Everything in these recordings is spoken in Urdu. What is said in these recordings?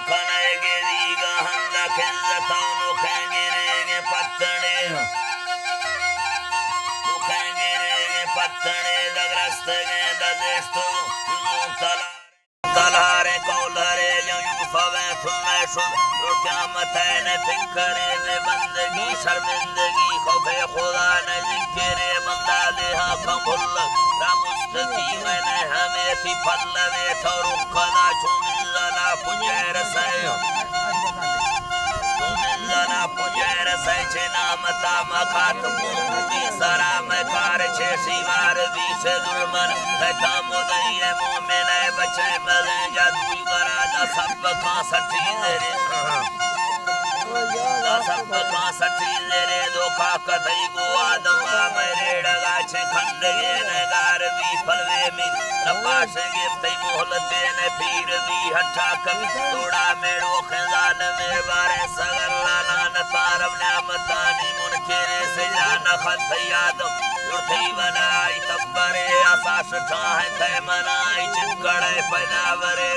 ಕನಗೆ ಈಗ ಹಂದ ಕೆಲ್ಲ ತಾನು ಖಂಗಿರೆಗೆ ಪತ್ತಣೆ ದಗ್ರಸ್ತಗೆ ದದೆಷ್ಟು ತಲಾರೆ ಕೌಲರೆ ಯುಫವೆ ಫುಲ್ಲೆ ಶುದ್ قیامتین فکرے میں بندگی شرمندگی خوف خدا نے ذکرے بندہ دیہا کمبھل رامستقیم نے ہمیں تھی پھلوے تھورو خدا چومنزنا پجیر سیو چومنزنا پجیر سی چھے نامتا مکات پونگی سرام کار چھے سیوار بیس ظلمن بیتا مدئی مومن بچے مدیں جادوی گراجہ سب کھان سٹھی دے سب کھان سٹھی زیرے دھوکا کتھائی گو آدم میرے ڈگا چھے کھنڈگے نگار بھی پھلوے میں رباش گفتی محلتے نے پیر بھی ہٹھا کبھی توڑا میڑو خزان میں بارے سگر لانا نتارم نعمتانی منکرے سے جانا خطی آدم جڑتی بنائی تبرے آساش چاہیں تھے منائی چکڑے پیداورے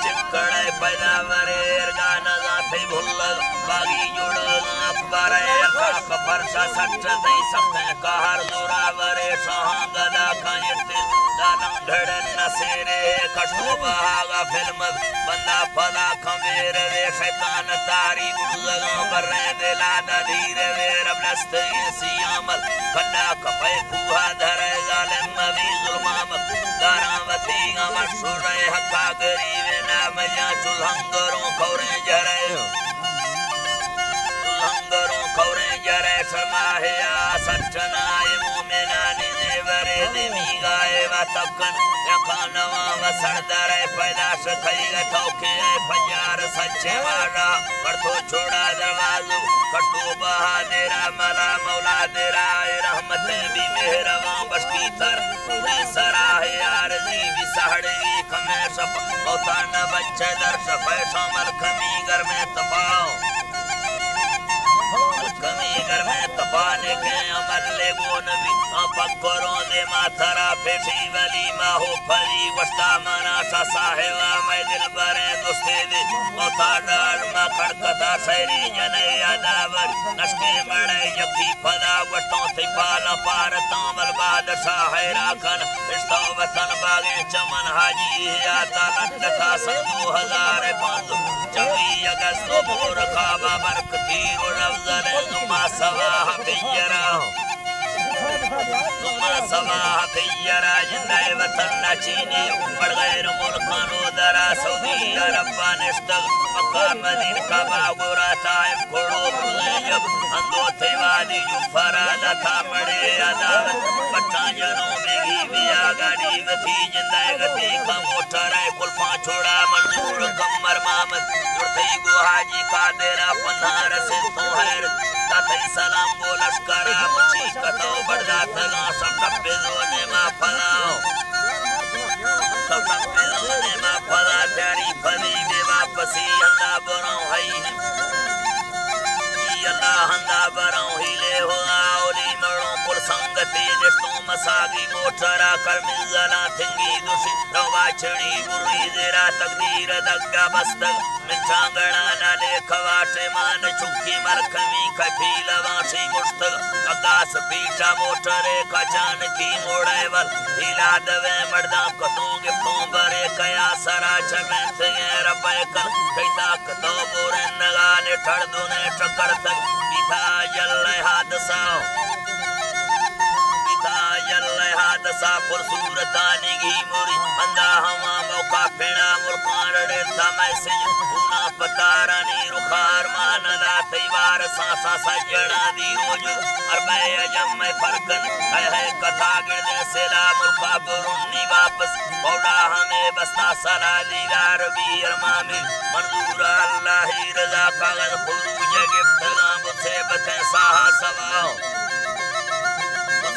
چکڑے پیداورے ارگانا ذاتی بھلل باغی جڑل اکبر ارخاق پرشا سچ دی سکتے کہر زوراورے شاہاں گدا کھائیتی دانم دھڑن نسیرے کشتو بہاگا فلم بندہ پھلا کھمیر وے شیطان تاری بڑزگاں برے دلادا دھیرے وے رب نستگی سی عمل کھنڈا کپے کوہا دھرے ظالم بھی ظلمام داراوتی مشہور حقا گریب نام یا چلہنگروں کھوریں جرے چلہنگروں کھوریں جرے سرماہیا سچنائے مومنانی زیورے دمی گائے و تکن یکانوا و سردرے پیداش کھئی گے توکے پنجار سچے وارا پڑھو چھوڑا دروازو کٹو بہادرہ ملا مولا درہ رحمتیں بھی مہربان بشکی تر پوری سراہ عارضی بھی سہڑی کھمیں شپ موتان بچے در شفے شامل کمی گر میں تپاؤ کمی گر میں تپانے کے عمل لے گو نبی پکروں دے ماتھرا پیشی ولی ماہو پھلی وشتا مناشا صاحبہ میں دل برے دوستے دے موتا ڈال ما کھڑکتا شہری جنے یاداور نشکے مڑے یکی پھدا وشتوں تھی پالا پارتاں والبادشاہ حیرہ کن رشتہ وطن باغیں چمن حاجی حیاتا لٹکا سن 2005 چوی اگست بور خوابہ برکتی و رفضل زما سواہ پیراں زما سواہ پیرا جندہ وطن نچینی بڑھ غیر ملکانو درہ سعودی عرب بانشتگ مکہ مدین کعبہ گورا طائف کھوڑو بزیب اندو تھیوادی جو فرادہ تھا مڑے عداوت بٹھان جنوں میں گی بیا گاڑی وطی جندہ گتی کا موٹر ہے کلفان چھوڑا منظور کمر محمد جڑتی گو حاجی قادرہ پنہار سے تو حیرت تاتی سلام گو لشکرہ مچی کتو بڑھا تھگاں سب ٹپے زونے ماں پھلاؤ سب ٹپے زونے ماں پھلا پیاری پھلی بے واپسی ہندہ براؤں ہائی اللہ ہندہ براؤں ہی لے ہوا اولی مڑوں پر سنگتی رشتوں مساگی موٹرہ کر مزلہ تھنگی دوشی روا چھڑی بری زیرہ تقدیر دگا بستگ من چانگڑا نالے کھواٹے مان چکی مرکمی کھپی لوانشی مشتگ اگاس پیٹا موٹرے کچان کی موڑے ول ہیلا دوے مردان کتوں گفتوں برے کیا سرا چمیں تھے ربے کل کئیتا کتو بورے نگانے ٹھڑ دونے ٹکر تک بیتا جلے حادثاؤں بیتا جلے حادثہ پر صورتانی گھی موری اندہ ہوا موقع پھیڑا مرکان رڑے تھا میسج ہونا پتارانی رخار ماندا تیوار سانسا سجڑا دی روجو عربے عجم میں فرقن ہے کتھا گردے سلا ملکہ برونی واپس بوڑا ہمیں بستا سلا دیدار بھی ارمامی منظور اللہ رضا کاغذ خروج گفتگاں مصیبتیں ساہا سواؤں